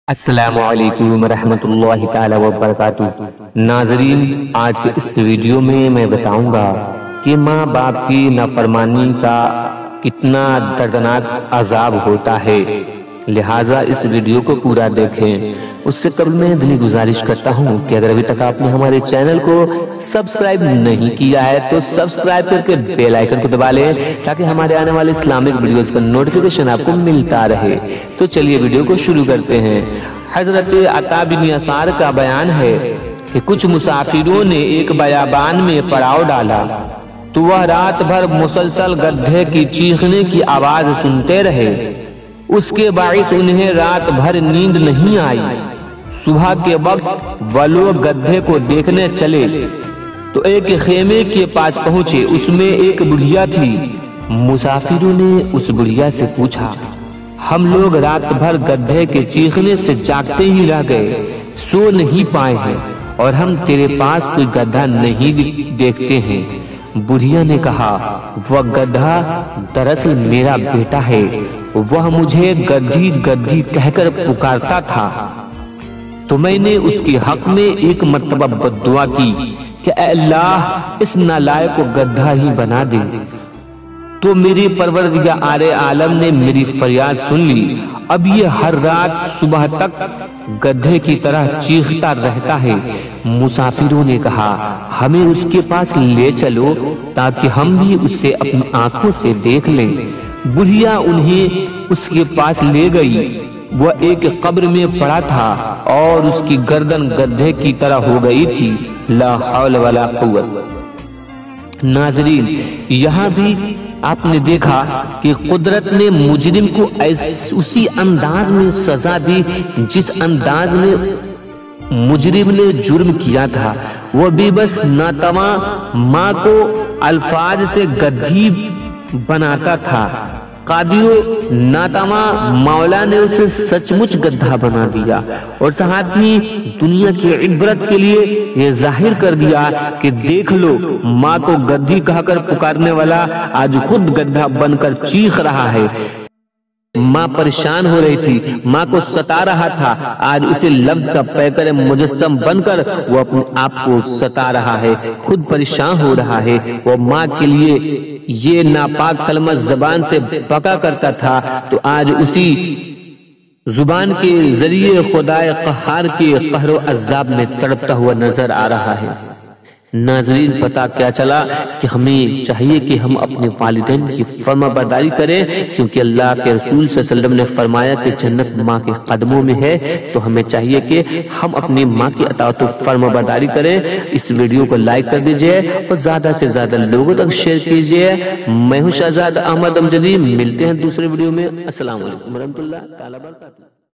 السلام علیکم ورحمۃ اللہ تعالی وبرکاتہ۔ ناظرین، آج کے اس ویڈیو میں بتاؤں گا کہ ماں باپ کی نافرمانی کا کتنا دردناک عذاب ہوتا ہے، لہٰذا اس ویڈیو کو پورا دیکھیں۔ اس سے قبل میں دلی گزارش کرتا ہوں کہ اگر ابھی تک آپ نے ہمارے چینل کو سبسکرائب نہیں کیا ہے تو سبسکرائب کر کے بیل آئیکن کو دبا لیں تاکہ ہمارے آنے والے اسلامک ویڈیوز کا نوٹیفیکیشن آپ کو ملتا رہے۔ تو چلیے ویڈیو کو شروع کرتے ہیں۔ حضرت عطا بن یسار کا بیان ہے کہ کچھ مسافروں نے ایک بیابان میں پڑاؤ ڈالا تو وہ رات بھر مسلسل گدھے کی چیخنے کی آواز سنتے رہے۔ اس کے باعث انہیں رات بھر نیند نہیں آئی۔ صبح کے وقت وہ لوگ گدھے کو دیکھنے چلے تو ایک خیمے کے پاس پہنچے، اس میں ایک بڑھیا تھی۔ مسافروں نے اس بڑھیا سے پوچھا، ہم لوگ رات بھر گدھے کے چیخنے سے جاگتے ہی رہ گئے، سو نہیں پائے ہیں اور ہم تیرے پاس کوئی گدھا نہیں دیکھتے ہیں۔ بڑھیا نے کہا، وہ گدھا دراصل میرا بیٹا ہے، وہ مجھے گدھی گدھی کہہ کر پکارتا تھا، تو میں نے اس کے حق میں ایک مرتبہ بد دعا کی کہ اے اللہ اس نالائق کو گدھا ہی بنا دے، تو میری پروردگار عالم نے میری فریاد سن لی۔ اب یہ ہر رات صبح تک گدھے کی طرح چیختا رہتا ہے۔ مسافروں نے کہا، ہمیں اس کے پاس لے چلو تاکہ ہم بھی اسے اپنی آنکھوں سے دیکھ لیں۔ بڑھیا انہیں اس کے پاس لے گئی۔ وہ ایک قبر میں پڑا تھا اور اس کی گردن گدھے کی طرح ہو گئی تھی۔ لا حول ولا قوت۔ ناظرین، یہاں بھی آپ نے دیکھا کہ قدرت نے مجرم کو اسی انداز میں سزا دی جس انداز میں مجرم نے جرم کیا تھا۔ وہ بھی بس ناتواں ماں کو الفاظ سے گدھی بناتا تھا، قادر و ناتواں مولا نے اسے سچ مچ گدھا بنا دیا، اور ساتھ ہی دنیا کی عبرت کے لیے یہ ظاہر کر دیا کہ دیکھ لو، ماں کو گدھی کہہ کر پکارنے والا آج خود گدھا بن کر چیخ رہا ہے۔ ماں پریشان ہو رہی تھی، ماں کو ستا رہا تھا، آج اسے لفظ کا پیکر مجسم بن کر وہ اپنے آپ کو ستا رہا ہے، خود پریشان ہو رہا ہے۔ وہ ماں کے لیے یہ ناپاک کلمہ زبان سے بکا کرتا تھا تو آج اسی زبان کے ذریعے خدائے قہار کے قہر و عذاب میں تڑپتا ہوا نظر آ رہا ہے۔ ناظرین، پتہ کیا چلا کہ ہمیں چاہیے کہ ہم اپنے والدین کی فرما برداری کریں، کیونکہ اللہ کے رسول صلی اللہ علیہ وسلم نے فرمایا کہ جنت ماں کے قدموں میں ہے، تو ہمیں چاہیے کہ ہم اپنی ماں کی اطاعت و فرما برداری کریں۔ اس ویڈیو کو لائک کر دیجئے اور زیادہ سے زیادہ لوگوں تک شیئر کیجئے۔ میں ہوں شہزاد احمد امجدی، ملتے ہیں دوسرے ویڈیو میں۔ السلام علیکم ورحمۃ اللہ تعالی وبرکاتہ۔